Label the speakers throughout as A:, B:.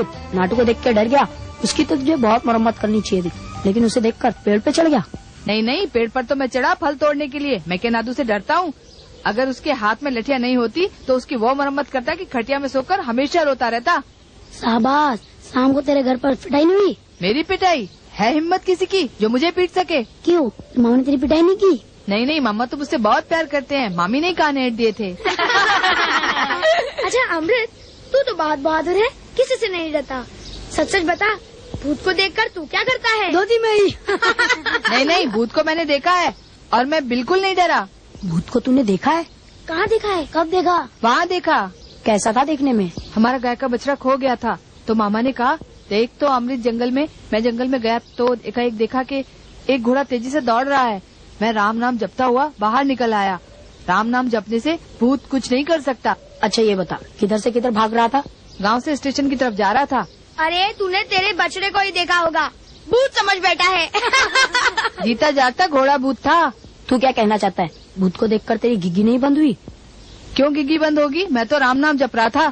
A: अमृत नाटू को देख के डर गया। उसकी तो तुझे बहुत मरम्मत करनी चाहिए थी, लेकिन उसे देखकर पेड़ पे चढ़ गया।
B: नहीं नहीं, पेड़ पर तो मैं चढ़ा फल तोड़ने के लिए। मैं क्या नादू से डरता हूँ? अगर उसके हाथ में लठिया नहीं होती तो उसकी वो मरम्मत करता कि खटिया में सोकर हमेशा रोता रहता।
C: शाबाश, शाम को तेरे घर पर पिटाई नहीं हुई?
B: मेरी पिटाई? है हिम्मत किसी की जो मुझे पीट सके?
C: क्यों, मामा ने तेरी पिटाई नहीं की?
B: नहीं नहीं, मामा तो मुझसे बहुत प्यार करते हैं। मामी ने कान ऐड दिए थे।
D: अच्छा अमृत, तू तो बहुत बहादुर है, किसी से नहीं डरता। सच सच बता, भूत को देखकर तू क्या करता है?
C: धोती में ही।
B: नहीं नहीं, भूत को मैंने देखा है और मैं बिल्कुल नहीं डरा।
A: भूत को तूने देखा है?
C: कहाँ देखा है, कब देखा?
B: वहाँ देखा।
A: कैसा था देखने में?
B: हमारा गाय का बछड़ा खो गया था, तो मामा ने कहा देख तो अमृत जंगल में। मैं जंगल में गया तो एकाएक देखा कि एक घोड़ा तेजी से दौड़ रहा है। मैं राम नाम जपता हुआ बाहर निकल आया। राम नाम जपने से भूत कुछ नहीं कर सकता।
A: अच्छा ये बता, किधर से किधर भाग रहा था?
B: गांव से स्टेशन की तरफ जा रहा था।
D: अरे तूने तेरे बछड़े को ही देखा होगा, भूत समझ बैठा है।
B: जीता जागता घोड़ा भूत था।
A: तू क्या कहना चाहता है? भूत को देखकर तेरी घिघी नहीं बंद हुई?
B: क्यों घिघी बंद होगी? मैं तो राम नाम जप रहा था।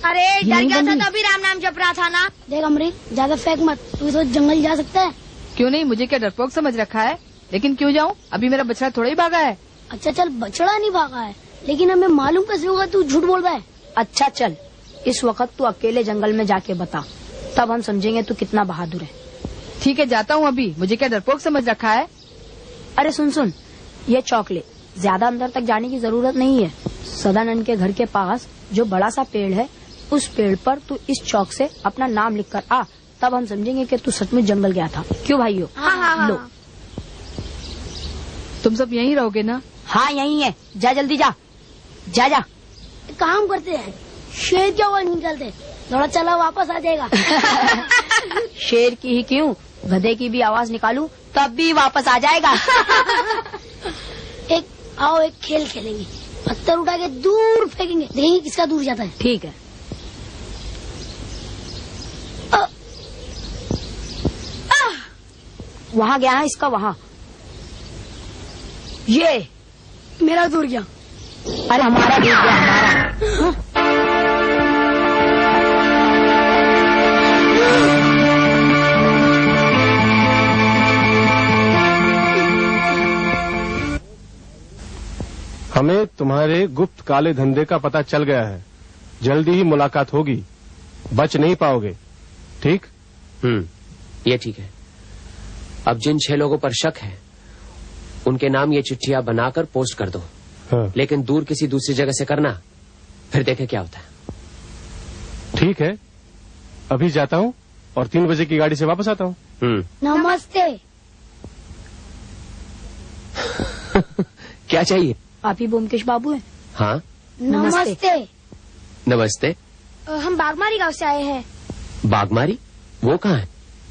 D: अरे डर गया था तभी राम नाम जप रहा था ना।
C: देख अमृत, ज्यादा फेंक मत, तू तो जंगल जा सकता है।
B: क्यों नहीं, मुझे क्या डरपोक समझ रखा है? लेकिन क्यों जाऊँ, अभी मेरा बछड़ा थोड़ा ही भागा है।
C: अच्छा चल, बछड़ा नहीं भागा है, लेकिन हमें मालूम कैसे होगा तू झूठ बोल रहा है?
A: अच्छा चल, इस वक्त तू अकेले जंगल में जाके बता, तब हम समझेंगे तू कितना बहादुर है।
B: ठीक है, जाता हूँ अभी। मुझे क्या डरपोक समझ रखा है?
A: अरे सुन सुन, ये चॉकलेट ज्यादा अंदर तक जाने की जरूरत नहीं है। सदानंद के घर के पास जो बड़ा सा पेड़ है, उस पेड़ पर तू इस चौक से अपना नाम लिख कर आ, तब हम समझेंगे कि तू सचमुच जंगल गया था। क्यों भाइयों?
D: हाँ।
A: लो,
B: तुम सब यहीं रहोगे ना?
A: हाँ यहीं है, जा जल्दी जा जा जा।
C: काम करते हैं, शेर की आवाज निकलते, थोड़ा चला वापस आ जाएगा।
A: शेर की ही क्यों, गधे की भी आवाज निकालूं तब भी वापस आ जाएगा।
C: एक खेल खेलेंगे, पत्थर उठा के दूर फेंकेंगे, देखेंगे किसका दूर जाता है।
A: ठीक है। वहाँ गया है इसका, वहाँ। ये
C: मेरा दूर गया।
A: अरे हमारा दूर गया, हमारा।
E: हमें तुम्हारे गुप्त काले धंधे का पता चल गया है। जल्दी ही मुलाकात होगी, बच नहीं पाओगे। ठीक?
F: ये ठीक है। अब जिन 6 लोगों पर शक है, उनके नाम ये चिट्ठियां बनाकर पोस्ट कर दो।
E: हाँ।
F: लेकिन दूर किसी दूसरी जगह से करना, फिर देखे क्या होता है।
E: ठीक है, अभी जाता हूँ और 3 बजे की गाड़ी से वापस आता हूँ।
C: नमस्ते।
F: क्या चाहिए?
A: आप ही ब्योमकेश बाबू हैं?
F: हाँ।
C: नमस्ते।
F: नमस्ते।
D: हम बागमारी गांव से आए हैं।
F: बागमारी? वो कहाँ है?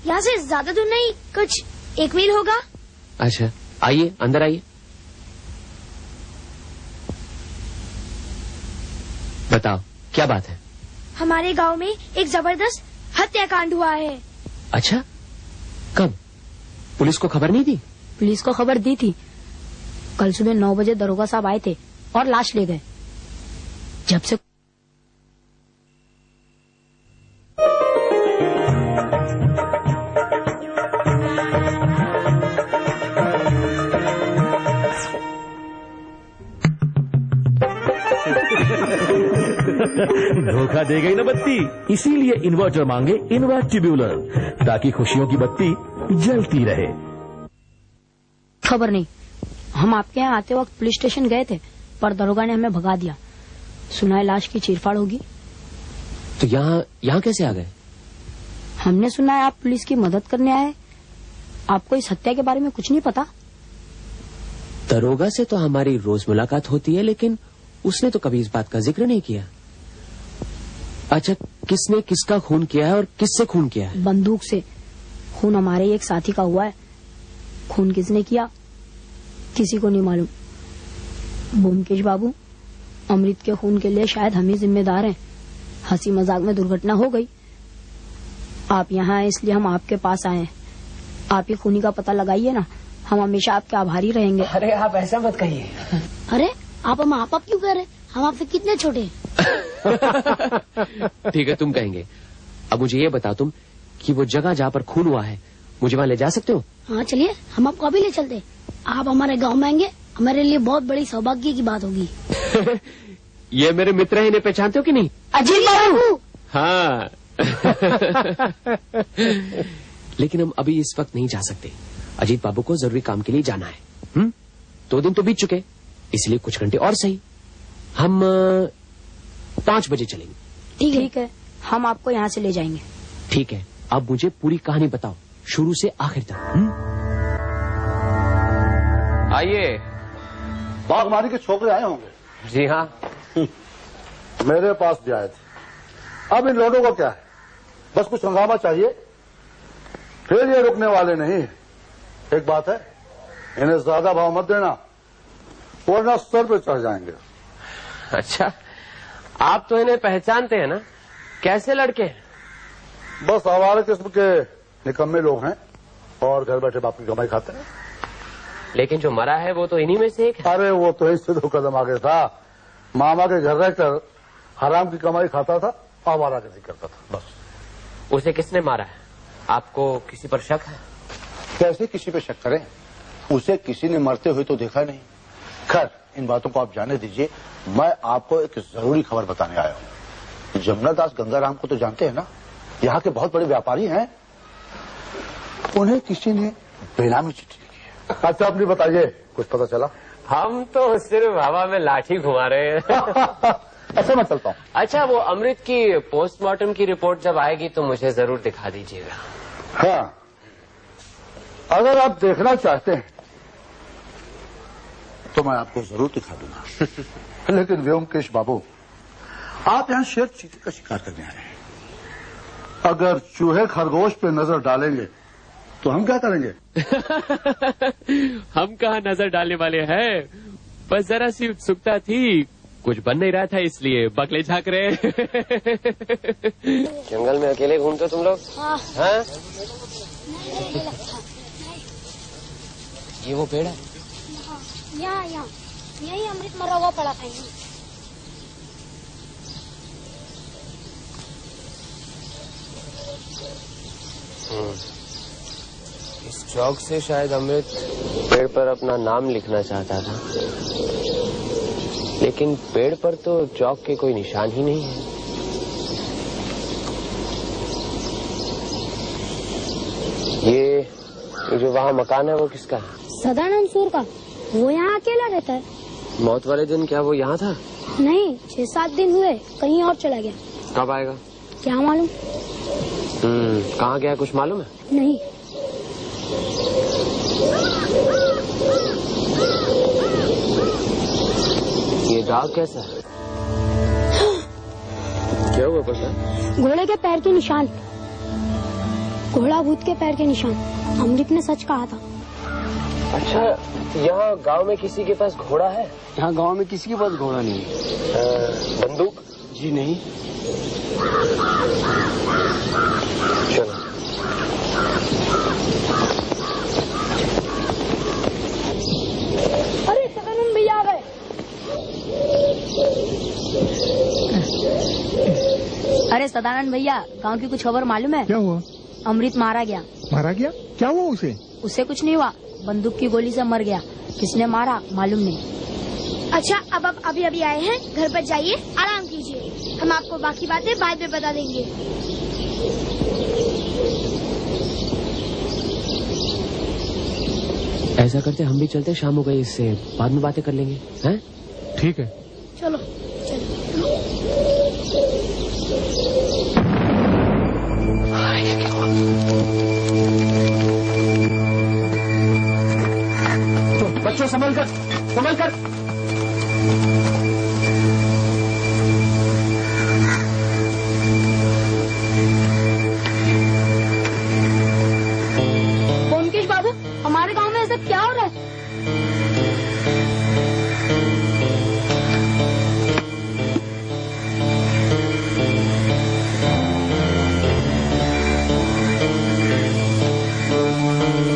D: यहाँ से ज्यादा दूर नहीं, कुछ 1 मील होगा।
F: अच्छा, आइए, अंदर आइए। बताओ, क्या बात है?
D: हमारे गांव में एक जबरदस्त हत्याकांड हुआ है।
F: अच्छा, कब? पुलिस को खबर नहीं दी?
A: पुलिस को खबर दी थी। कल सुबह 9 बजे दरोगा साहब आए थे और लाश ले गए। जब से
G: धोखा दे गई ना बत्ती, इसीलिए इन्वर्टर मांगे इन्वर्टिब्यूलर, ताकि खुशियों की बत्ती जलती रहे।
A: खबर नहीं, हम आपके यहाँ आते वक्त पुलिस स्टेशन गए थे, पर दरोगा ने हमें भगा दिया। सुना है लाश की चीरफाड़ होगी।
F: तो यहाँ कैसे आ गए?
A: हमने सुना है आप पुलिस की मदद करने आए। आपको इस हत्या के बारे में कुछ नहीं पता?
F: दरोगा से तो हमारी रोज मुलाकात होती है, लेकिन उसने तो कभी इस बात का जिक्र नहीं किया। अच्छा, किसने किसका खून किया है और किससे खून किया है?
A: बंदूक से। खून हमारे एक साथी का हुआ है। खून किसने किया किसी को नहीं मालूम। ब्योमकेश बाबू, अमृत के खून के लिए शायद हम ही जिम्मेदार हैं। हंसी मजाक में दुर्घटना हो गई। आप यहाँ आए इसलिए हम आपके पास आए हैं। आप ही खूनी का पता लगाइए ना, हम हमेशा आपके आभारी रहेंगे।
F: अरे आप ऐसा मत कहिए।
C: अरे आप हम आप क्यों कह रहे? हम आपसे कितने छोटे हैं?
F: ठीक है, तुम कहेंगे। अब मुझे ये बताओ तुम कि वो जगह जहाँ पर खून हुआ है, मुझे वहाँ ले जा सकते हो?
C: हाँ चलिए, हम आपको अभी ले चलते। आप हमारे गांव में आएंगे, हमारे लिए बहुत बड़ी सौभाग्य की बात होगी।
F: ये मेरे मित्र हैं, इन्हें पहचानते हो कि नहीं?
C: अजीत बाबू।
F: हाँ। लेकिन हम अभी इस वक्त नहीं जा सकते। अजीत बाबू को जरूरी काम के लिए जाना है। 2 दिन तो बीत चुके, इसलिए कुछ घंटे और सही। हम 5 बजे चलेंगे।
A: ठीक है, हम आपको यहाँ से ले जाएंगे।
F: ठीक है, अब मुझे पूरी कहानी बताओ, शुरू से आखिर तक। आइए।
H: बागवानी के छोकरे आए होंगे।
F: जी हाँ।
H: मेरे पास भी आए थे। अब इन लोगों को क्या है, बस कुछ हंगामा चाहिए, फिर ये रुकने वाले नहीं। एक बात है, इन्हें ज्यादा भाव मत देना, वरना सर पे चढ़ जाएंगे।
F: अच्छा, आप तो इन्हें पहचानते हैं ना? कैसे लड़के हैं?
H: बस आवारा किस्म के निकम्मे लोग हैं और घर बैठे बाप की कमाई खाते हैं।
F: लेकिन जो मरा है वो तो इन्हीं में से एक है।
H: अरे वो तो इससे 2 कदम आगे था। मामा के घर रहकर हराम की कमाई खाता था, आवारा गर्दी करता था, बस।
F: उसे किसने मारा है? आपको किसी पर शक है?
H: कैसे किसी पे शक करें? उसे किसी ने मरते हुए तो देखा नहीं। खैर, इन बातों को आप जाने दीजिए। मैं आपको एक जरूरी खबर बताने आया हूँ। जमुना दास गंगाराम को तो जानते हैं ना? यहाँ के बहुत बड़े व्यापारी हैं। उन्हें किसी ने बेनामी चिट्ठी लिखी है। अच्छा, अपनी बताइए, कुछ पता चला?
F: हम तो सिर्फ हवा में लाठी घुमा रहे हैं।
H: ऐसे मैं चलता हूँ।
F: अच्छा, वो अमृत की पोस्टमार्टम की रिपोर्ट जब आएगी तो मुझे जरूर दिखा दीजिएगा।
H: हाँ, अगर आप देखना चाहते हैं तो मैं आपको जरूर दिखा दूंगा। लेकिन व्योमकेश बाबू, आप यहाँ शेर चीते का शिकार करने आए हैं। अगर चूहे खरगोश पे नजर डालेंगे तो हम क्या करेंगे?
F: हम कहाँ नजर डालने वाले हैं, बस जरा सी उत्सुकता थी, कुछ बन नहीं रहा था इसलिए बकले झांक रहे। जंगल में अकेले घूमते तुम लोग?
C: हाँ।
F: हाँ? ये वो पेड़ है?
C: यहाँ यही अमृत मरा हुआ पड़ा था।
F: इस चौक से शायद अमृत पेड़ पर अपना नाम लिखना चाहता था, लेकिन पेड़ पर तो चौक के कोई निशान ही नहीं है। ये जो वहाँ मकान है वो किसका है?
C: सदानंद सूर का। वो यहाँ अकेला रहता है।
F: मौत वाले दिन क्या वो यहाँ था?
C: नहीं, 6-7 दिन हुए, कहीं और चला गया।
F: कब आएगा?
C: क्या मालूम।
F: कहाँ गया कुछ मालूम है?
C: नहीं।
F: ये दाग कैसा है? क्या हुआ पता?
C: घोड़े के पैर के निशान, घोड़ा भूत के पैर के निशान। अमृत ने सच कहा था।
F: अच्छा, यहाँ गांव में किसी के पास घोड़ा है?
I: यहाँ गांव में किसी के पास घोड़ा नहीं है।
F: बंदूक?
I: जी नहीं।
F: चलो।
C: अरे सदानंद भैया आ गए।
A: अरे सदानंद भैया, गांव की कुछ खबर मालूम है?
J: क्या हुआ?
A: अमृत मारा गया।
J: मारा गया? क्या हुआ उसे?
A: उसे कुछ नहीं हुआ, बंदूक की गोली से मर गया। किसने मारा मालूम नहीं।
D: अच्छा, अब आप अभी आए हैं, घर पर जाइए, आराम कीजिए। हम आपको बाकी बातें बाद में बता देंगे।
F: ऐसा करते हम भी चलते, शाम हो गई, इससे बाद में बातें कर लेंगे। हैं?
E: ठीक है,
D: चलो
F: बच्चों संभल कर, संभल कर।
C: व्योमकेश बाबू, हमारे गांव में ऐसा क्या हो रहा है?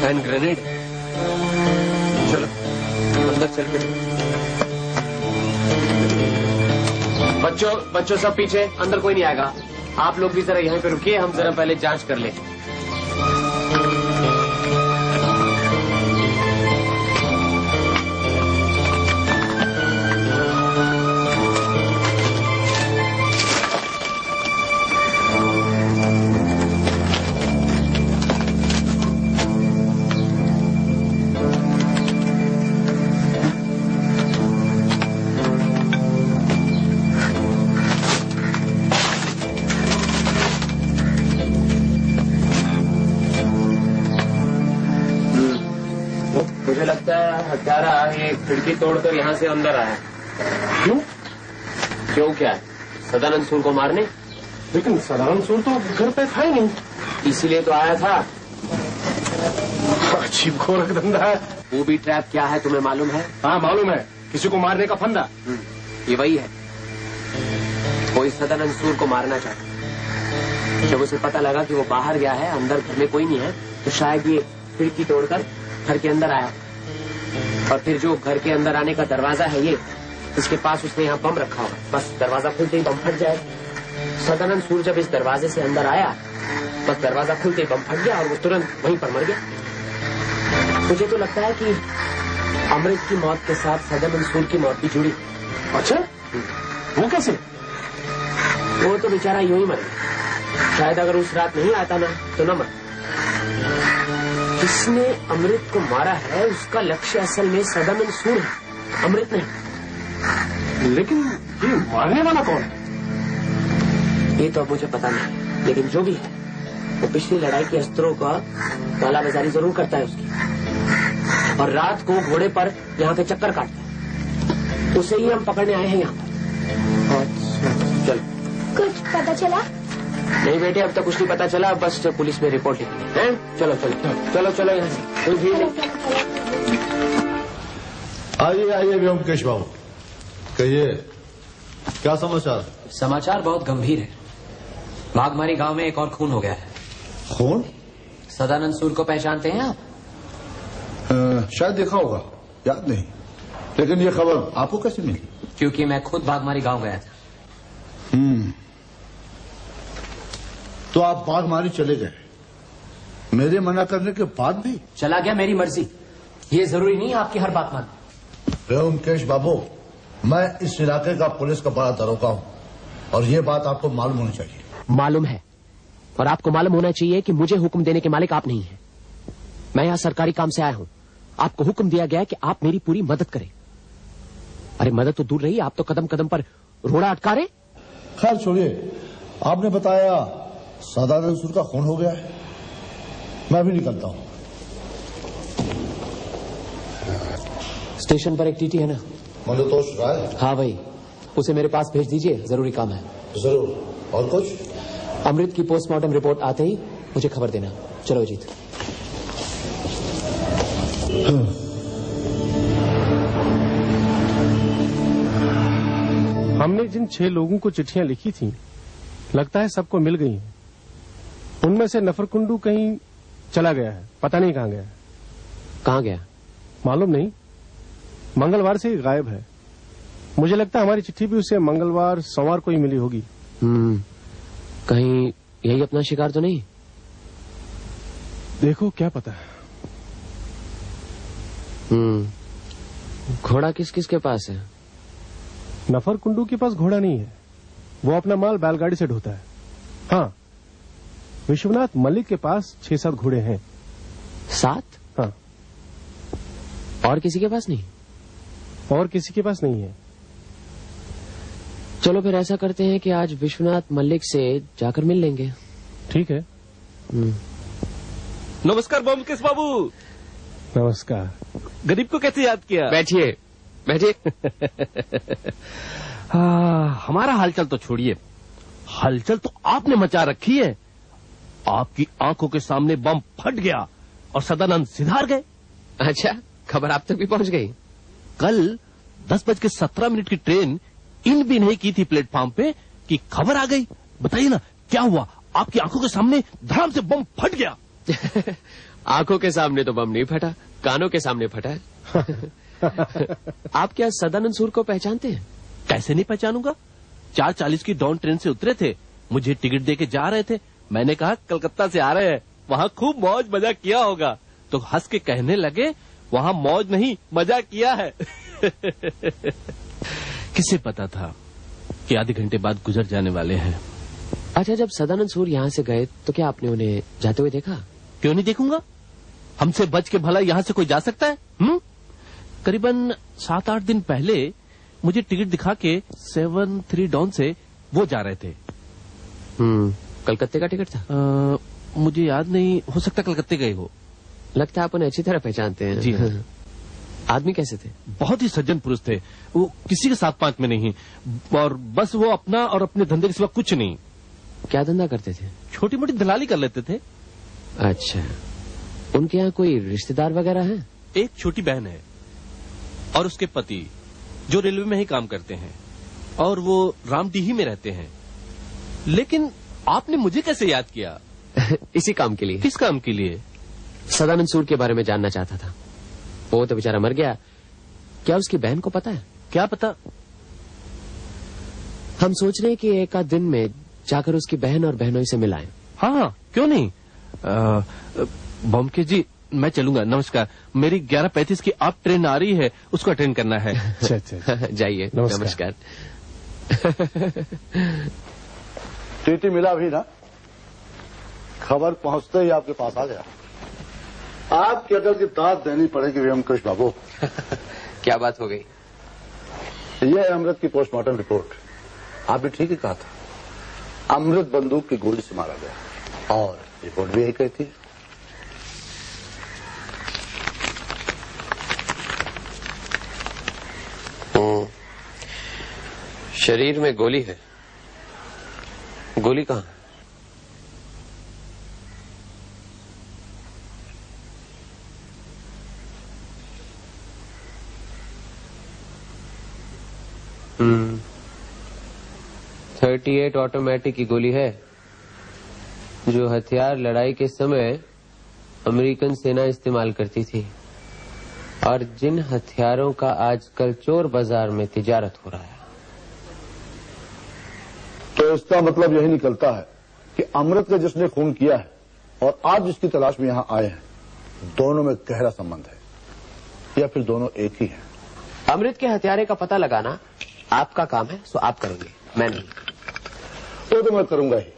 F: Hand grenade. चलो अंदर चल के। बच्चों सब पीछे, अंदर कोई नहीं आएगा। आप लोग भी जरा यहीं पे रुकिए, हम जरा पहले जांच कर लें। मुझे लगता है हत्यारा ये खिड़की तोड़कर यहाँ से अंदर आया। क्यों? क्यों क्या है? सदानंद सूर को मारने?
E: लेकिन सदानंद सूर तो घर पे था ही नहीं।
F: इसीलिए तो आया था।
E: अजीब गोरख धंधा है।
F: वो भी ट्रैप क्या है तुम्हें मालूम है?
E: हाँ मालूम है, किसी को मारने का फंदा।
F: ये वही है। कोई सदानंद सूर को मारना चाहता। जब उसे पता लगा कि वो बाहर गया है, अंदर घर में कोई नहीं है, तो शायद ये खिड़की तोड़कर घर के अंदर आया। और फिर जो घर के अंदर आने का दरवाजा है ये, इसके पास उसने यहाँ बम रखा होगा। बस दरवाजा खुलते ही बम फट जाएगा। सदानंद सूर जब इस दरवाजे से अंदर आया, बस दरवाजा खुलते ही बम फट गया और वो तुरंत वहीं पर मर गया। मुझे तो लगता है कि अमृत की मौत के साथ सदानंद सूर की मौत भी जुड़ी।
E: अच्छा, वो कैसे?
F: वो तो बेचारा यूं ही मर गया। शायद अगर उस रात नहीं आता ना तो न मर। जिसने अमृत को मारा है उसका लक्ष्य असल में सदानंद सूर है, अमृत नहीं।
E: लेकिन ये मारने वाला कौन है?
F: ये तो अब मुझे पता नहीं, लेकिन जो भी है वो पिछली लड़ाई के अस्त्रों का कालाबाजारी जरूर करता है उसकी, और रात को घोड़े पर यहाँ पे चक्कर काटता है। उसे ही हम पकड़ने आए हैं यहाँ पर। चलो।
D: कुछ पता चला?
F: नहीं बेटे, अब तक कुछ नहीं पता चला, बस पुलिस में रिपोर्ट लिखनी है। चलो चलो चलो चलो, यहाँ से कोई भीड़ नहीं।
H: आइए आइए व्योमकेश बाबू, कहिए क्या समाचार?
K: समाचार बहुत गंभीर है। माघमारी गांव में एक और खून हो गया है।
H: खून?
K: सदानंद सूर को पहचानते हैं आप?
H: शायद देखा होगा, याद नहीं। लेकिन ये खबर आपको कैसे मिली?
K: क्योंकि मैं खुद बाघमारी गांव गया था।
H: तो आप बाघमारी चले गए मेरे मना करने के बाद भी?
K: चला गया, मेरी मर्जी। ये जरूरी नहीं आपकी हर बात मान।
H: व्योमकेश बाबू, मैं इस इलाके का पुलिस का बड़ा दरोगा हूँ और ये बात आपको मालूम होनी चाहिए।
F: मालूम है, और आपको मालूम होना चाहिए कि मुझे हुक्म देने के मालिक आप नहीं हैं। मैं यहाँ सरकारी काम से आया हूँ। आपको हुक्म दिया गया है कि आप मेरी पूरी मदद करें। अरे मदद तो दूर रही, आप तो कदम कदम पर रोड़ा अटका रहे।
H: खैर छोड़िए, आपने बताया सदानंद सूर का खून हो गया है, मैं भी निकलता हूँ।
F: स्टेशन पर एक टीटी है ना,
H: मनोतोष राय?
F: हाँ भाई, उसे मेरे पास भेज दीजिए, जरूरी काम है।
H: जरूर। और कुछ?
F: अमृत की पोस्टमार्टम रिपोर्ट आते ही मुझे खबर देना। चलो अजीत।
E: हमने जिन 6 लोगों को चिट्ठियां लिखी थी, लगता है सबको मिल गई हैं। उनमें से नफरकुंडू कहीं चला गया है, पता नहीं कहाँ गया है।
F: कहाँ गया
E: मालूम नहीं, मंगलवार से ही गायब है। मुझे लगता है हमारी चिट्ठी भी उसे मंगलवार सोमवार को ही मिली होगी।
F: कहीं यही अपना शिकार तो नहीं?
E: देखो क्या पता है।
F: घोड़ा किस किस के पास है?
E: नफरकुंडू के पास घोड़ा नहीं है, वो अपना माल बैलगाड़ी से ढोता है। हाँ, विश्वनाथ मलिक के पास 6-7 घोड़े हैं।
F: 7?
E: हाँ।
F: और किसी के पास नहीं?
E: और किसी के पास नहीं है।
F: चलो फिर ऐसा करते हैं कि आज विश्वनाथ मलिक से जाकर मिल लेंगे।
E: ठीक है।
L: नमस्कार ब्योमकेश बाबू।
E: नमस्कार।
L: गरीब को कैसे याद किया?
F: बैठिए बैठिए।
L: हमारा हालचाल तो छोड़िए, हलचल तो आपने मचा रखी है। आपकी आंखों के सामने बम फट गया और सदानंद सिधार गए।
F: अच्छा, खबर आप तक भी पहुंच गई?
L: कल 10:17 की ट्रेन इन भी नहीं की थी प्लेटफॉर्म पे कि खबर आ गई। बताइए ना क्या हुआ? आपकी आंखों के सामने धड़ाम से बम फट गया।
F: आंखों के सामने तो बम नहीं फटा, कानों के सामने फटा है। आप क्या सदानंद सूर को पहचानते हैं?
L: कैसे नहीं पहचानूंगा? 4:40 की डाउन ट्रेन से उतरे थे, मुझे टिकट देके जा रहे थे। मैंने कहा कलकत्ता से आ रहे हैं, वहाँ खूब मौज मजा किया होगा। तो हंस के कहने लगे वहाँ मौज नहीं मजा किया है। किसे पता था कि आधे घंटे बाद गुजर जाने वाले हैं।
F: अच्छा, जब सदानंद सूर यहाँ से गए तो क्या आपने उन्हें जाते हुए देखा?
L: क्यों नहीं देखूंगा, हमसे बच के भला यहाँ से कोई जा सकता है? करीबन 7-8 दिन पहले मुझे टिकट दिखा के 7-3 डाउन से वो जा रहे थे।
F: कलकत्ते का टिकट था?
L: मुझे याद नहीं, हो सकता कलकत्ते गए हो।
F: लगता है आप उन्हें अच्छी तरह पहचानते हैं।
L: जी हाँ।
F: आदमी कैसे थे?
L: बहुत ही सज्जन पुरुष थे। वो किसी के साथ पांच में नहीं, और बस वो अपना और अपने धंधे के सिवा कुछ नहीं।
F: क्या धंधा करते थे?
L: छोटी मोटी दलाली कर लेते थे।
F: अच्छा, उनके यहाँ कोई रिश्तेदार वगैरह है?
L: एक छोटी बहन है और उसके पति जो रेलवे में ही काम करते हैं, और वो रामडीही में रहते हैं। लेकिन आपने मुझे कैसे याद किया?
F: इसी काम के लिए।
L: किस काम के लिए?
F: सदानंद सूर के बारे में जानना चाहता था। वो तो बेचारा मर गया, क्या उसकी बहन को पता है?
L: क्या पता,
F: हम सोच रहे हैं कि एक आध दिन में जाकर उसकी बहन और बहनोई से मिलाएं।
L: हाँ, क्यों नहीं। बॉम्के जी, मैं चलूंगा। नमस्कार, मेरी 11:35 की आप ट्रेन आ रही है, उसको अटेंड करना है।
F: जाइए। नमस्कार।
H: टीटी मिला भी ना, खबर पहुंचते ही आपके पास आ गया। आपकी अकल की दाद देनी पड़ेगी व्योमकेश बाबू।
F: क्या बात हो गई?
H: ये है अमृत की पोस्टमार्टम रिपोर्ट। आपने ठीक ही कहा था, अमृत बंदूक की गोली से मारा गया, और रिपोर्ट भी यही कहती है।
F: शरीर में गोली है। गोली कहाँ है? हम्म, 38 ऑटोमेटिक की गोली है, जो हथियार लड़ाई के समय अमेरिकन सेना इस्तेमाल करती थी, और जिन हथियारों का आजकल चोर बाजार में तिजारत हो रहा है।
H: तो इसका मतलब यही निकलता है कि अमृत का जिसने खून किया है और आप जिसकी तलाश में यहां आए हैं, दोनों में गहरा संबंध है, या फिर दोनों एक ही हैं?
F: अमृत के हथियारे का पता लगाना आपका काम है, सो आप करेंगे, मैं नहीं।
H: वो तो मैं करूंगा ही।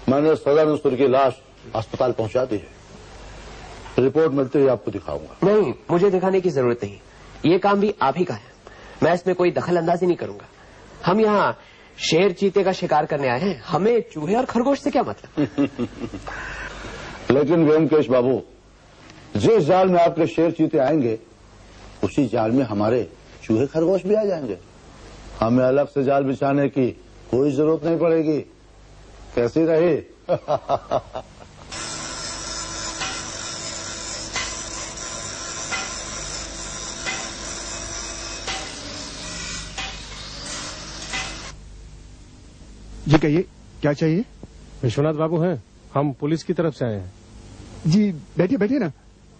H: मैंने सदानंद सूर की लाश अस्पताल पहुंचा दी है, रिपोर्ट मिलते ही आपको दिखाऊंगा।
F: नहीं, मुझे दिखाने की जरूरत नहीं, ये काम भी आप ही का है। मैं इसमें कोई दखल अंदाजी नहीं करूंगा। हम यहाँ शेर चीते का शिकार करने आए हैं, हमें चूहे और खरगोश से क्या मतलब।
H: लेकिन व्योमकेश बाबू, जिस जाल में आपके शेर चीते आएंगे, उसी जाल में हमारे चूहे खरगोश भी आ जाएंगे। हमें अलग से जाल बिछाने की कोई जरूरत नहीं पड़ेगी। कैसी रही?
J: जी कहिए, क्या चाहिए?
E: विश्वनाथ बाबू हैं, हम पुलिस की तरफ से आए हैं।
J: जी बैठिए बैठिए ना,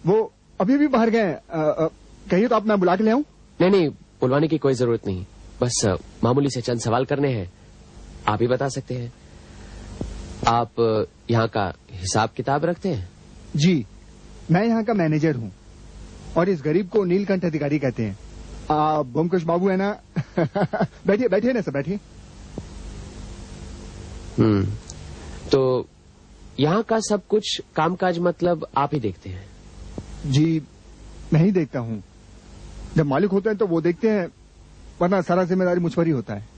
J: वो अभी भी बाहर गए। कहिए तो आप मैं बुला के ले आऊं?
F: नहीं, बुलवाने की कोई जरूरत नहीं, बस मामूली से चंद सवाल करने हैं, आप ही बता सकते हैं। आप यहाँ का हिसाब किताब रखते हैं?
J: जी, मैं यहाँ का मैनेजर हूँ, और इस गरीब को नीलकंठ अधिकारी कहते हैं। ब्योमकेश बाबू है ना। बैठिए बैठिए ना सर, बैठिए।
F: तो यहाँ का सब कुछ कामकाज मतलब आप ही देखते हैं?
J: जी, मैं ही देखता हूँ। जब मालिक होते हैं तो वो देखते हैं, वरना सारा जिम्मेदारी मुझ पर ही होता है।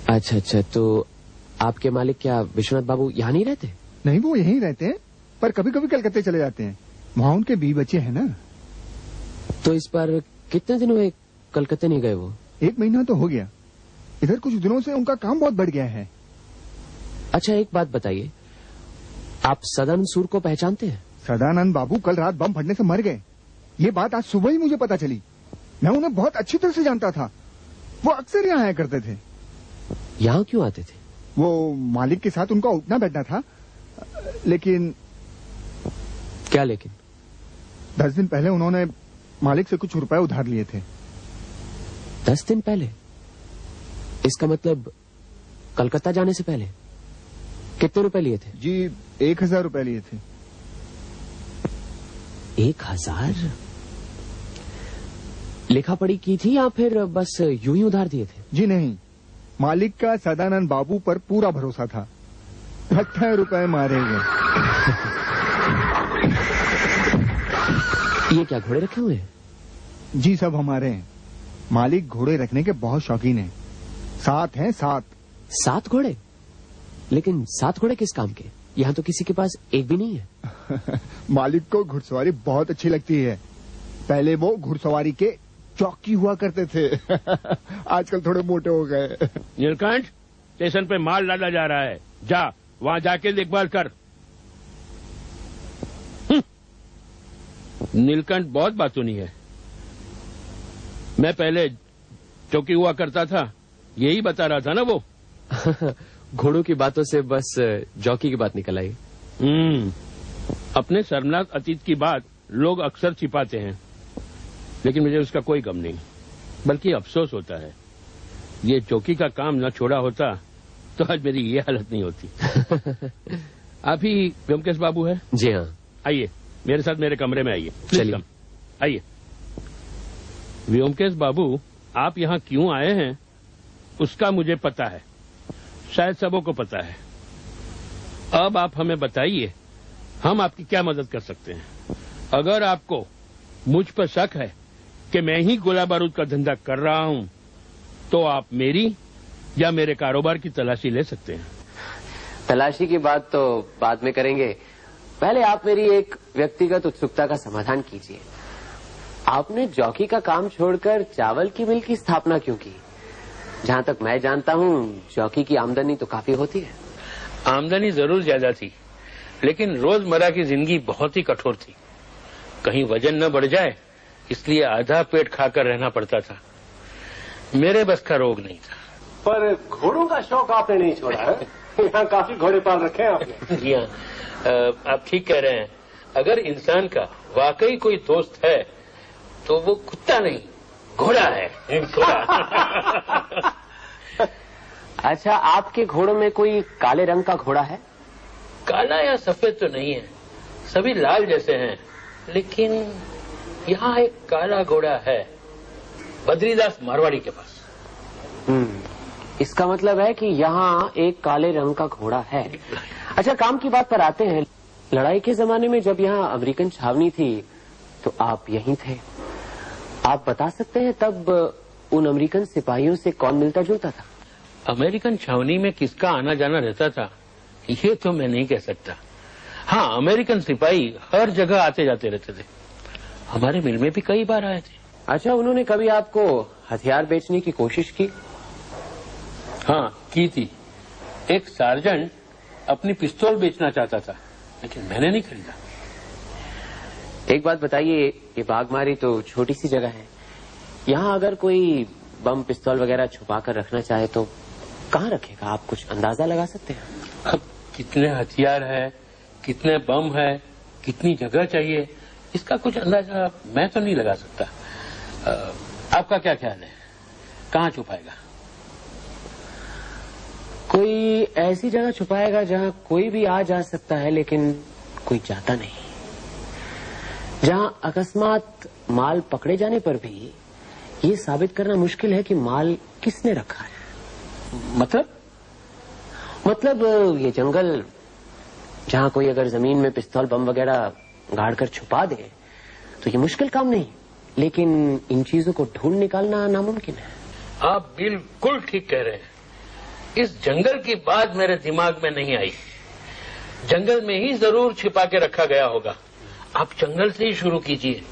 F: अच्छा, तो आपके मालिक क्या विश्वनाथ बाबू यहाँ नहीं रहते?
J: नहीं, वो यहीं रहते हैं, पर कभी कभी कलकत्ते चले जाते हैं। वहाँ उनके 20 बच्चे हैं ना।
F: तो इस बार कितने दिन हुए कलकत्ते नहीं गए वो?
J: 1 महीना तो हो गया। इधर कुछ दिनों से उनका काम बहुत बढ़ गया है।
F: अच्छा, एक बात बताइए, आप सदानंद सूर को पहचानते हैं?
J: सदानंद बाबू कल रात बम फटने से मर गए, ये बात आज सुबह ही मुझे पता चली। मैं उन्हें बहुत अच्छी तरह से जानता था, वो अक्सर यहाँ आया करते थे।
F: यहाँ क्यों आते थे?
J: वो मालिक के साथ उनका उठना बैठना था। लेकिन
F: क्या लेकिन?
J: 10 दिन पहले उन्होंने मालिक से कुछ रुपए उधार लिए थे।
F: 10 दिन पहले? इसका मतलब कलकत्ता जाने से पहले कितने रुपए लिए थे?
J: जी 1000 रुपए लिए थे।
F: 1000? लिखा पढ़ी की थी या फिर बस यूं ही उधार दिए थे?
J: जी नहीं, मालिक का सदानंद बाबू पर पूरा भरोसा था। लगता है रुपए मारे गए।
F: ये क्या घोड़े रखे हुए हैं?
J: जी सब हमारे हैं। मालिक घोड़े रखने के बहुत शौकीन हैं। 7 हैं, 7।
F: 7 घोड़े? लेकिन 7 घोड़े किस काम के? यहाँ तो किसी के पास एक भी नहीं है।
J: मालिक को घुड़सवारी बहुत अच्छी लगती है। पहले वो घुड़सवारी के चौकी हुआ करते थे। आजकल थोड़े मोटे हो गए।
M: नीलकंठ, स्टेशन पे माल डाला जा रहा है, जा वहां जाके देखभाल कर। नीलकंठ बहुत बातूनी है। मैं पहले चौकी हुआ करता था, यही बता रहा था ना वो।
F: घोड़ों की बातों से बस जॉकी की बात निकल आई।
M: अपने शर्मनाक अतीत की बात लोग अक्सर छिपाते हैं, लेकिन मुझे उसका कोई गम नहीं, बल्कि अफसोस होता है। ये चौकी का काम न छोड़ा होता तो आज मेरी ये हालत नहीं होती। आप ही व्योमकेश बाबू है?
F: जी हाँ।
M: आइए मेरे साथ मेरे कमरे में आइए।
F: चलिए।
M: आइए। व्योमकेश बाबू, आप यहाँ क्यों आए हैं उसका मुझे पता है, शायद सबों को पता है। अब आप हमें बताइए, हम आपकी क्या मदद कर सकते हैं? अगर आपको मुझ पर शक है कि मैं ही गोला बारूद का धंधा कर रहा हूं, तो आप मेरी या मेरे कारोबार की तलाशी ले सकते हैं।
F: तलाशी की बात तो बाद में करेंगे, पहले आप मेरी एक व्यक्तिगत उत्सुकता का समाधान कीजिए। आपने जॉकी का काम छोड़कर चावल की मिल की स्थापना क्यों की? जहां तक मैं जानता हूं, जॉकी की आमदनी तो काफी होती है।
M: आमदनी जरूर ज्यादा थी, लेकिन रोजमर्रा की जिंदगी बहुत ही कठोर थी। कहीं वजन न बढ़ जाए, इसलिए आधा पेट खाकर रहना पड़ता था। मेरे बस का रोग नहीं था।
L: पर घोड़ों का शौक आपने नहीं छोड़ा है? यहाँ काफी घोड़े पाल रखे हैं आपने।
M: जी हाँ, आप ठीक कह रहे हैं। अगर इंसान का वाकई कोई दोस्त है तो वो कुत्ता नहीं, घोड़ा है।
F: अच्छा, आपके घोड़ों में कोई काले रंग का घोड़ा है?
M: काला या सफेद तो नहीं है, सभी लाल जैसे हैं, लेकिन यहाँ एक काला घोड़ा है, बद्रीदास मारवाड़ी के पास।
F: इसका मतलब है कि यहाँ एक काले रंग का घोड़ा है। अच्छा, काम की बात पर आते हैं। लड़ाई के जमाने में जब यहाँ अमेरिकन छावनी थी तो आप यहीं थे। आप बता सकते हैं तब उन अमेरिकन सिपाहियों से कौन मिलता जुलता था?
M: अमेरिकन छावनी में किसका आना जाना रहता था ये तो मैं नहीं कह सकता। हाँ, अमेरिकन सिपाही हर जगह आते जाते रहते थे। हमारे मिल में भी कई बार आए थे।
F: अच्छा, उन्होंने कभी आपको हथियार बेचने की कोशिश की?
M: हाँ, की थी। एक सार्जेंट अपनी पिस्तौल बेचना चाहता था, लेकिन मैंने नहीं खरीदा।
F: एक बात बताइए, ये बागमारी तो छोटी सी जगह है, यहाँ अगर कोई बम पिस्तौल वगैरह छुपा कर रखना चाहे तो कहाँ रखेगा? आप कुछ अंदाजा लगा सकते हैं?
M: अब कितने हथियार है, कितने बम है, कितनी जगह चाहिए, इसका कुछ अंदाजा मैं तो नहीं लगा सकता। आपका क्या ख्याल है, कहाँ छुपाएगा?
F: कोई ऐसी जगह छुपाएगा जहाँ कोई भी आ जा सकता है लेकिन कोई जाता नहीं, जहाँ अकस्मात माल पकड़े जाने पर भी ये साबित करना मुश्किल है कि माल किसने रखा है। मतलब ये जंगल जहाँ कोई अगर जमीन में पिस्तौल बम वगैरह गाड़ कर छुपा दे तो ये मुश्किल काम नहीं, लेकिन इन चीजों को ढूंढ निकालना नामुमकिन है।
M: आप बिल्कुल ठीक कह रहे हैं। इस जंगल की बात मेरे दिमाग में नहीं आई। जंगल में ही जरूर छिपा के रखा गया होगा। आप जंगल से ही शुरू कीजिए।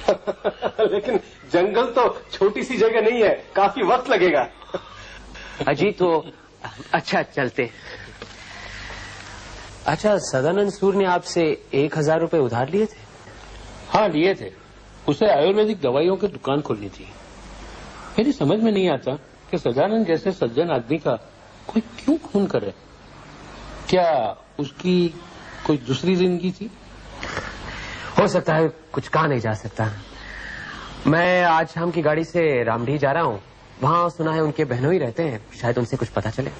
L: लेकिन जंगल तो छोटी सी जगह नहीं है, काफी वक्त लगेगा।
F: अजी तो अच्छा चलते। अच्छा, सदानंद सूर ने आपसे 1000 रुपए उधार लिए थे?
M: हाँ, लिए थे। उसे आयुर्वेदिक दवाइयों की दुकान खोलनी थी। मेरी समझ में नहीं आता कि सदानंद जैसे सज्जन आदमी का कोई क्यों खून करे। क्या उसकी कोई दूसरी जिंदगी थी?
F: हो सकता है, कुछ कहा नहीं जा सकता। मैं आज शाम की गाड़ी से रामडीह जा रहा हूँ। वहाँ सुना है उनके बहनों ही रहते हैं, शायद उनसे कुछ पता चले।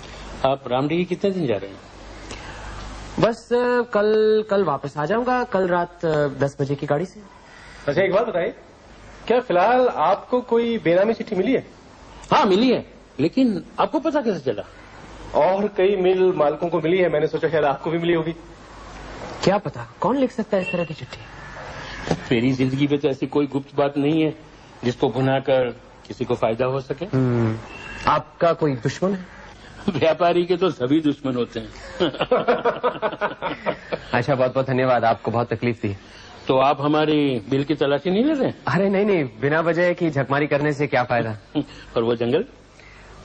M: आप रामडीही कितने दिन जा रहे हैं?
F: बस कल वापस आ जाऊंगा, कल रात 10 बजे की गाड़ी से।
E: अच्छा एक बात बताइए, क्या फिलहाल आपको कोई बेनामी चिट्ठी मिली है?
M: हाँ मिली है, लेकिन आपको पता कैसे चला?
E: और कई मिल मालिकों को मिली है, मैंने सोचा शायद आपको भी मिली होगी।
F: क्या पता कौन लिख सकता है इस तरह की चिट्ठी?
M: मेरी जिंदगी में तो ऐसी कोई गुप्त बात नहीं है जिसको भुनाकर किसी को फायदा हो सके।
F: आपका कोई दुश्मन है?
M: व्यापारी के तो सभी दुश्मन होते हैं।
F: अच्छा, बहुत बहुत धन्यवाद, आपको बहुत तकलीफ दी।
M: तो आप हमारी बिल की तलाशी नहीं ले रहे?
F: अरे नहीं, बिना वजह की झकमारी करने से क्या फायदा।
M: और वो जंगल?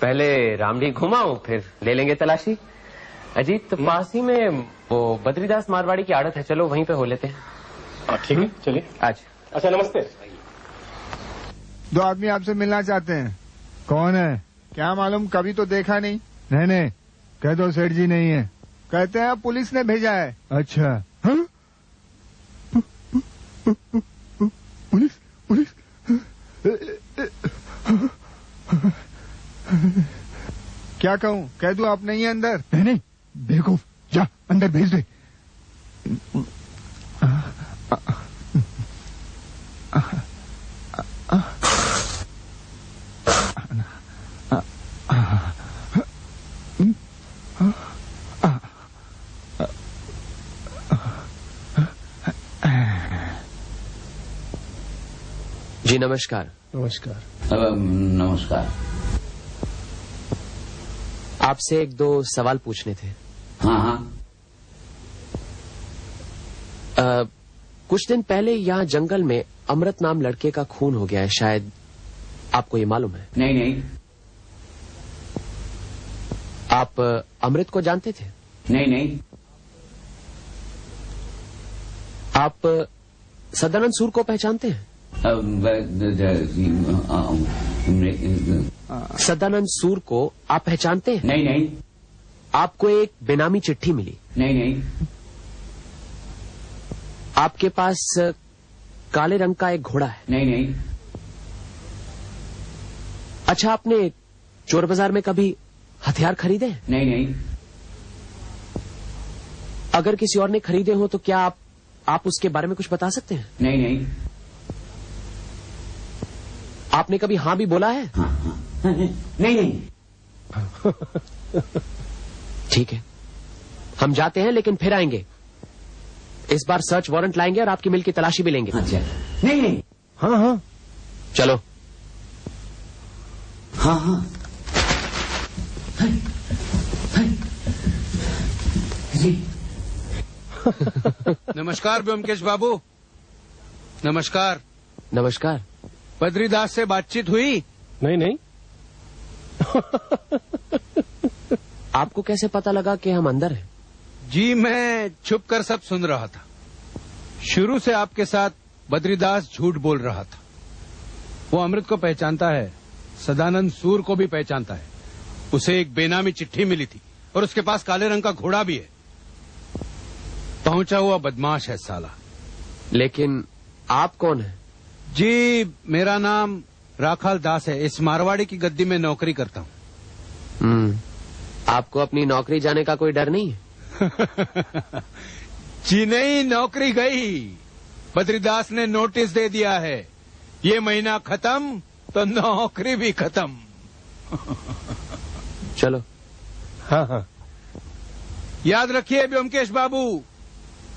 F: पहले रामडी घुमाऊं, फिर ले लेंगे तलाशी। अजीत, तो पास ही में वो बद्रीदास मारवाड़ी की आड़त है, चलो वहीं पे हो लेते हैं।
E: ठीक है, चलिए। अच्छा नमस्ते।
J: 2 आदमी आपसे मिलना चाहते हैं। कौन है? क्या मालूम, कभी तो देखा नहीं। नहीं, कह दो सेठ जी नहीं है। कहते हैं पुलिस ने भेजा है। अच्छा, हाँ? पुलिस क्या कहूँ, कह दूं आप नहीं है अंदर? नहीं, बेवकूफ, जा अंदर भेज दे।
F: जी नमस्कार।
H: नमस्कार।
F: आपसे 1-2 सवाल पूछने थे।
H: हाँ।
F: कुछ दिन पहले यहाँ जंगल में अमृत नाम लड़के का खून हो गया है, शायद आपको ये मालूम है?
H: नहीं।
F: आप अमृत को जानते थे?
H: नहीं।
F: आप सदानंद सूर को पहचानते हैं? सदानंद सूर को आप पहचानते हैं?
H: नहीं।
F: आपको एक बेनामी चिट्ठी मिली?
H: नहीं।
F: आपके पास काले रंग का एक घोड़ा है?
H: नहीं।
F: अच्छा, आपने चोर बाजार में कभी हथियार खरीदे हैं?
H: नहीं।
F: अगर किसी और ने खरीदे हो तो क्या आप उसके बारे में कुछ बता सकते हैं?
H: नहीं।
F: आपने कभी हाँ भी बोला है?
H: हाँ। नहीं।
F: ठीक है, हम जाते हैं, लेकिन फिर आएंगे। इस बार सर्च वारंट लाएंगे और आपकी मिल की तलाशी भी लेंगे।
H: अच्छा। नहीं।
E: हाँ।
F: चलो।
H: हाँ। जी।
N: नमस्कार ब्योमकेश बाबू। नमस्कार। बद्रीदास से बातचीत हुई?
E: नहीं।
F: आपको कैसे पता लगा कि हम अंदर हैं?
N: जी, मैं छुप कर सब सुन रहा था। शुरू से आपके साथ बद्रीदास झूठ बोल रहा था। वो अमृत को पहचानता है, सदानंद सूर को भी पहचानता है। उसे एक बेनामी चिट्ठी मिली थी और उसके पास काले रंग का घोड़ा भी है। पहुंचा हुआ बदमाश है साला।
F: लेकिन आप कौन हैं?
N: जी, मेरा नाम राखाल दास है। इस मारवाड़ी की गद्दी में नौकरी करता हूँ।
F: आपको अपनी नौकरी जाने का कोई डर नहीं है?
N: जी नहीं, नौकरी गई। बद्रीदास ने नोटिस दे दिया है, ये महीना खत्म तो नौकरी भी खत्म।
F: चलो।
E: हाँ।
N: याद रखिए ब्योमकेश बाबू,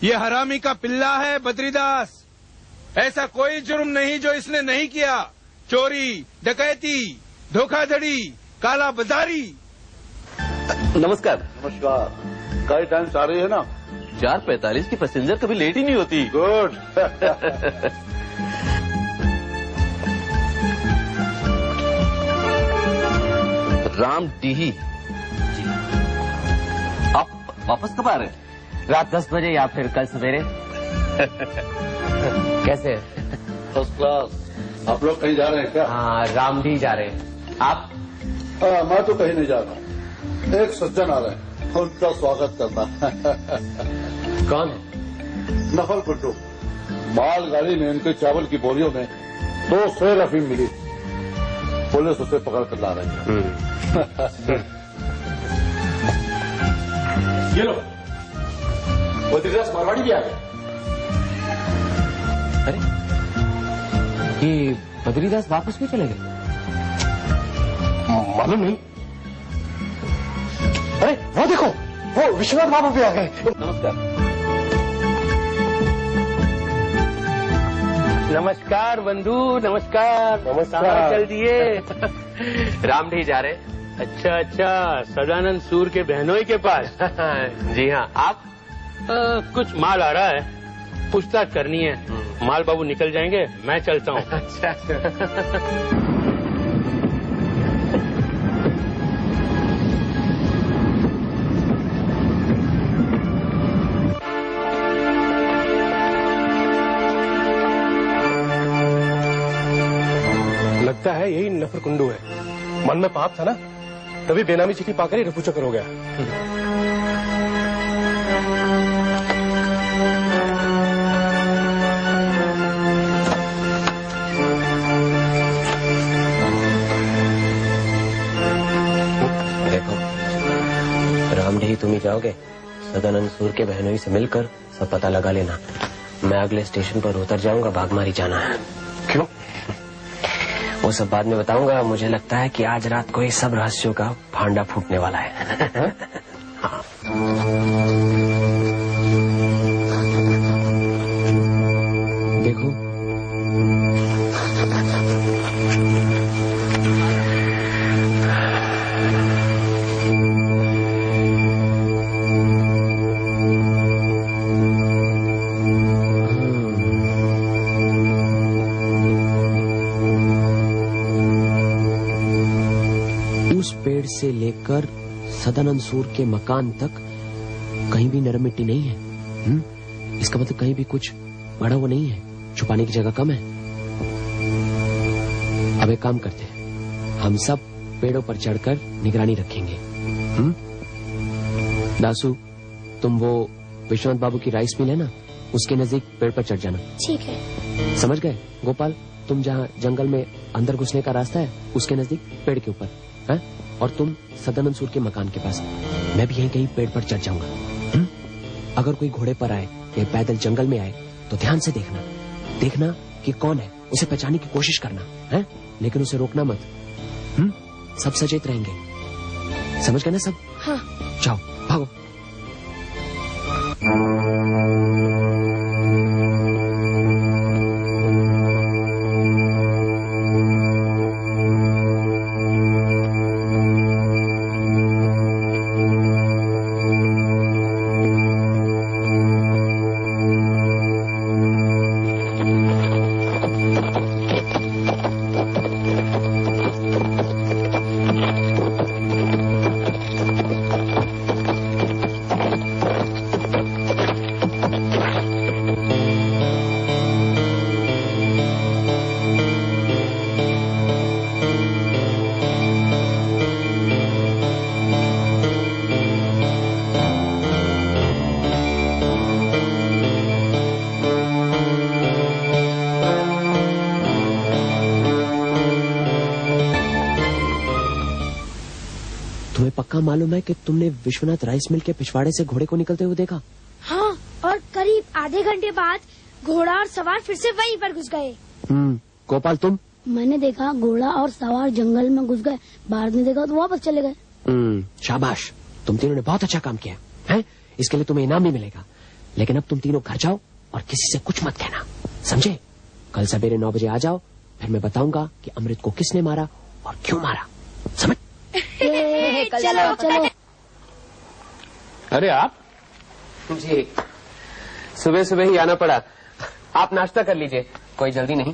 N: ये हरामी का पिल्ला है बद्रीदास। ऐसा कोई जुर्म नहीं जो इसने नहीं किया। चोरी, डकैती, धोखाधड़ी, काला बाजारी।
L: नमस्कार।
H: गाड़ी टाइम से आ रही है ना?
L: 4:45 की पैसेंजर कभी लेट ही नहीं होती।
H: गुड।
L: रामडीही। आप वापस कब आ रहे हैं?
F: रात 10 बजे या फिर कल सवेरे। कैसे?
H: First class. आप लोग कहीं जा रहे हैं क्या?
F: हाँ, रामडी जा रहे हैं। आप?
H: हाँ, मैं तो कहीं नहीं जा रहा। एक सज्जन आ रहे हैं, उनका स्वागत करना।
F: कौन है?
H: नफल गुड्डू। मालगाड़ी में उनके चावल की बोरियों में 2 सेर अफीम मिली। पुलिस उसे पकड़ कर ला रही है।
F: ये लो, बद्रीदास मारवाड़ी भी आ गए। अरे, ये बद्रीदास वापस भी चले गए?
E: मालूम नहीं। अरे वो देखो, वो विश्वनाथ बाबू भी आ गए।
F: नमस्कार।
M: नमस्कार बंधु, नमस्कार।
E: नमस्कार।
M: चल दिए?
F: रामडी जा रहे?
M: अच्छा अच्छा, सदानंद सूर के बहनोई के पास।
F: जी हाँ, आप?
M: कुछ माल आ रहा है, पूछताछ करनी है। माल बाबू निकल जाएंगे, मैं चलता हूँ।
F: अच्छा।
E: लगता है यही नफर कुंडू है। मन में पाप था ना, तभी बेनामी चिट्ठी पाकर ही रफू चक्कर हो गया।
F: देखो, रामडी तुम ही जाओगे, सदानंद सूर के बहनोई से मिलकर सब पता लगा लेना। मैं अगले स्टेशन पर उतर जाऊंगा, बागमारी जाना है।
E: क्यों?
F: वो सब बाद में बताऊंगा। मुझे लगता है कि आज रात को ही सब रहस्यों का भांडा फूटने वाला है। हाँ। देखो, से लेकर सदानंद सूर के मकान तक कहीं भी नरम मिट्टी नहीं है। इसका मतलब कहीं भी कुछ बड़ा हुआ नहीं है, छुपाने की जगह कम है। अब एक काम करते हैं, हम सब पेड़ों पर चढ़कर निगरानी रखेंगे। दासू, तुम वो विश्वनाथ बाबू की राइस मिल है ना, उसके नजदीक पेड़ पर चढ़ जाना।
C: ठीक है।
F: समझ गए? गोपाल, तुम जहाँ जंगल में अंदर घुसने का रास्ता है, उसके नजदीक पेड़ के ऊपर है, और तुम सदानंद सूर के मकान के पास। मैं भी यहीं कहीं पेड़ पर चढ़ जाऊंगा। अगर कोई घोड़े पर आए या पैदल जंगल में आए तो ध्यान से देखना कि कौन है, उसे पहचानने की कोशिश करना है, लेकिन उसे रोकना मत। सब सचेत रहेंगे, समझ गए ना सब?
C: हाँ।
F: जाओ, भागो। पक्का मालूम है कि तुमने विश्वनाथ राइस मिल के पिछवाड़े से घोड़े को निकलते हुए देखा?
D: हाँ, और करीब आधे घंटे बाद घोड़ा और सवार फिर से वहीं पर घुस गए।
F: गोपाल, तुम?
C: मैंने देखा घोड़ा और सवार जंगल में घुस गए, बाहर में देखा तो वापस चले गए।
F: शाबाश, तुम तीनों ने बहुत अच्छा काम किया है। इसके लिए तुम्हें इनाम भी मिलेगा। लेकिन अब तुम तीनों घर जाओ और किसी से कुछ मत कहना, समझे? कल सवेरे 9 बजे आ जाओ, फिर मैं बताऊंगा कि अमृत को किसने मारा और क्यों मारा, समझ?
C: चलो चलो।
F: अरे आप? जी, सुबह सुबह ही आना पड़ा। आप नाश्ता कर लीजिए, कोई जल्दी नहीं।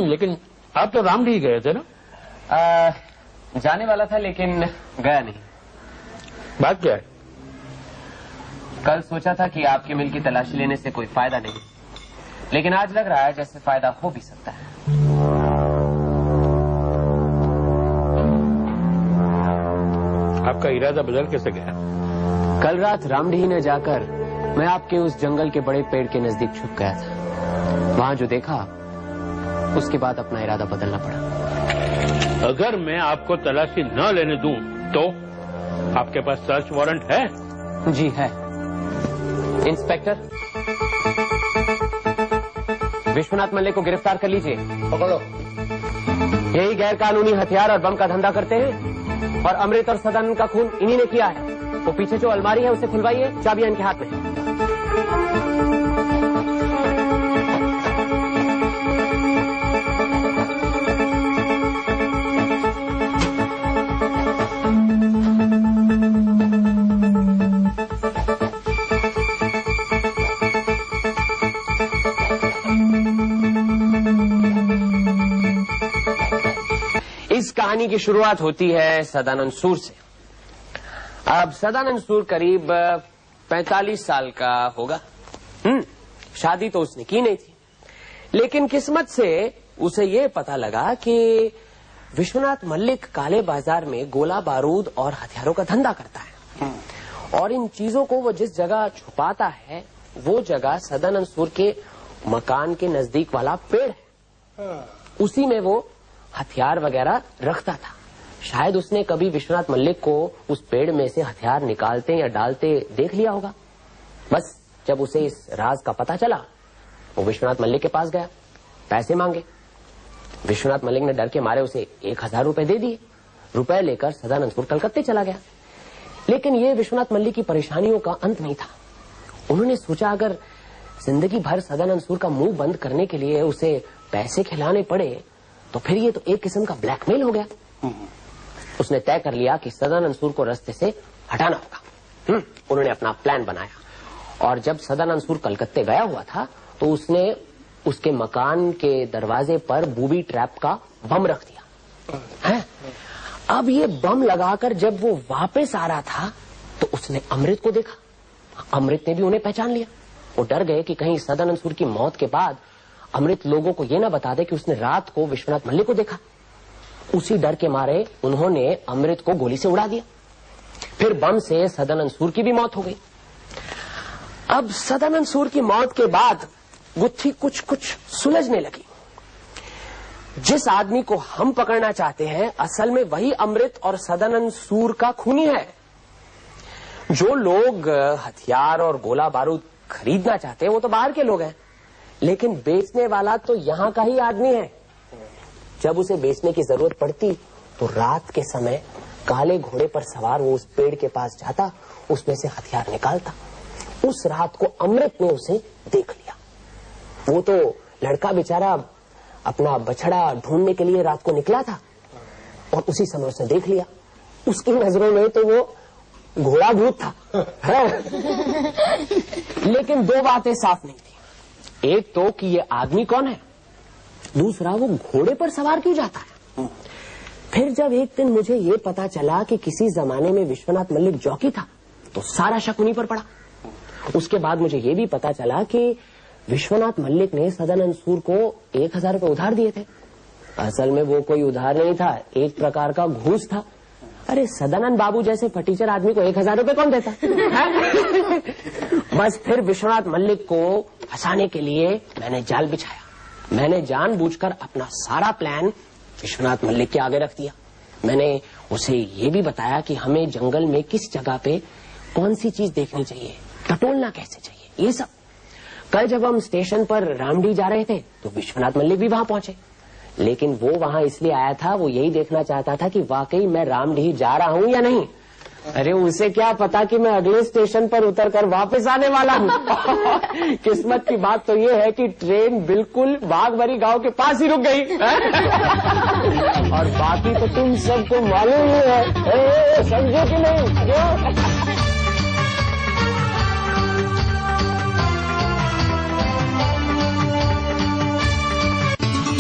M: लेकिन आप तो रामडी गए थे ना?
F: जाने वाला था लेकिन गया नहीं।
M: बात क्या है?
F: कल सोचा था कि आपके मिल की तलाशी लेने से कोई फायदा नहीं, लेकिन आज लग रहा है जैसे फायदा हो भी सकता है।
M: आपका इरादा बदल कैसे गया?
F: कल रात रामडीही ने जाकर मैं आपके उस जंगल के बड़े पेड़ के नजदीक छुप गया था। वहां जो देखा उसके बाद अपना इरादा बदलना पड़ा।
M: अगर मैं आपको तलाशी न लेने दूं तो आपके पास सर्च वारंट है?
F: जी है। इंस्पेक्टर, विश्वनाथ मल्लिक को गिरफ्तार कर लीजिए।
H: पकड़ो।
F: यही गैर कानूनी हथियार और बम का धंधा करते हैं और अमृत और सदानंद का खून इन्हीं ने किया है। वो पीछे जो अलमारी है उसे खुलवाइए, चाबियां इनके हाथ में। इस कहानी की शुरुआत होती है सदानंद सूर से। अब सदानंद सूर करीब 45 साल का होगा। शादी तो उसने की नहीं थी, लेकिन किस्मत से उसे ये पता लगा कि विश्वनाथ मल्लिक काले बाजार में गोला बारूद और हथियारों का धंधा करता है और इन चीजों को वो जिस जगह छुपाता है वो जगह सदानंद सूर के मकान के नजदीक वाला पेड़ है। उसी में वो हथियार वगैरह रखता था। शायद उसने कभी विश्वनाथ मल्लिक को उस पेड़ में से हथियार निकालते या डालते देख लिया होगा। बस जब उसे इस राज का पता चला वो विश्वनाथ मल्लिक के पास गया, पैसे मांगे। विश्वनाथ मल्लिक ने डर के मारे उसे 1000 रुपए दे दिए। रुपए लेकर सदानंदपुर कलकत्ते चला गया। लेकिन ये विश्वनाथ मल्लिक की परेशानियों का अंत नहीं था। उन्होंने सोचा अगर जिंदगी भर सदानंदपुर का मुंह बंद करने के लिए उसे पैसे खिलाने पड़े तो फिर ये तो एक किस्म का ब्लैकमेल हो गया। उसने तय कर लिया कि सदानंद सूर को रास्ते से हटाना होगा। उन्होंने अपना प्लान बनाया और जब सदानंद सूर कलकत्ते गया हुआ था तो उसने उसके मकान के दरवाजे पर बूबी ट्रैप का बम रख दिया है। अब ये बम लगाकर जब वो वापस आ रहा था तो उसने अमृत को देखा। अमृत ने भी उन्हें पहचान लिया। वो डर गए कि कहीं सदानंद सूर की मौत के बाद अमृत लोगों को ये ना बता दे कि उसने रात को विश्वनाथ मल्लिक को देखा। उसी डर के मारे उन्होंने अमृत को गोली से उड़ा दिया। फिर बम से सदानंद सूर की भी मौत हो गई। अब सदानंद सूर की मौत के बाद गुत्थी कुछ कुछ सुलझने लगी। जिस आदमी को हम पकड़ना चाहते हैं असल में वही अमृत और सदानंद सूर का खूनी है। जो लोग हथियार और गोला बारूद खरीदना चाहते हैं वो तो बाहर के लोग हैं, लेकिन बेचने वाला तो यहाँ का ही आदमी है। जब उसे बेचने की जरूरत पड़ती तो रात के समय काले घोड़े पर सवार वो उस पेड़ के पास जाता, उसमें से हथियार निकालता। उस रात को अमृत ने उसे देख लिया। वो तो लड़का बेचारा अपना बछड़ा ढूंढने के लिए रात को निकला था और उसी समय उसने देख लिया। उसकी नजरों में तो वो घोड़ा भूत था। लेकिन दो बातें साफ नहीं थी। एक तो कि ये आदमी कौन है, दूसरा वो घोड़े पर सवार क्यों जाता है। फिर जब एक दिन मुझे ये पता चला कि किसी जमाने में विश्वनाथ मल्लिक जॉकी था तो सारा शक उन्हीं पर पड़ा। उसके बाद मुझे ये भी पता चला कि विश्वनाथ मल्लिक ने सदानंद सूर को 1000 रुपए उधार दिए थे। असल में वो कोई उधार नहीं था, एक प्रकार का घूस था। अरे सदानंद बाबू जैसे फटीचर आदमी को 1000 रुपए कौन देता। बस फिर विश्वनाथ मल्लिक को फंसाने के लिए मैंने जाल बिछाया। मैंने जानबूझकर अपना सारा प्लान विश्वनाथ मल्लिक के आगे रख दिया। मैंने उसे ये भी बताया कि हमें जंगल में किस जगह पे कौन सी चीज देखनी चाहिए, टटोलना कैसे चाहिए, ये सब। कल जब हम स्टेशन पर रामडी जा रहे थे तो विश्वनाथ मल्लिक भी वहां पहुंचे, लेकिन वो वहां इसलिए आया था, वो यही देखना चाहता था कि वाकई मैं रामडी जा रहा हूं या नहीं। अरे उसे क्या पता कि मैं अगले स्टेशन पर उतरकर वापस आने वाला हूं। किस्मत की बात तो ये है कि ट्रेन बिल्कुल बागबारी गांव के पास ही रुक गई। और बाकी तो तुम सबको मालूम ही है, समझे कि नहीं।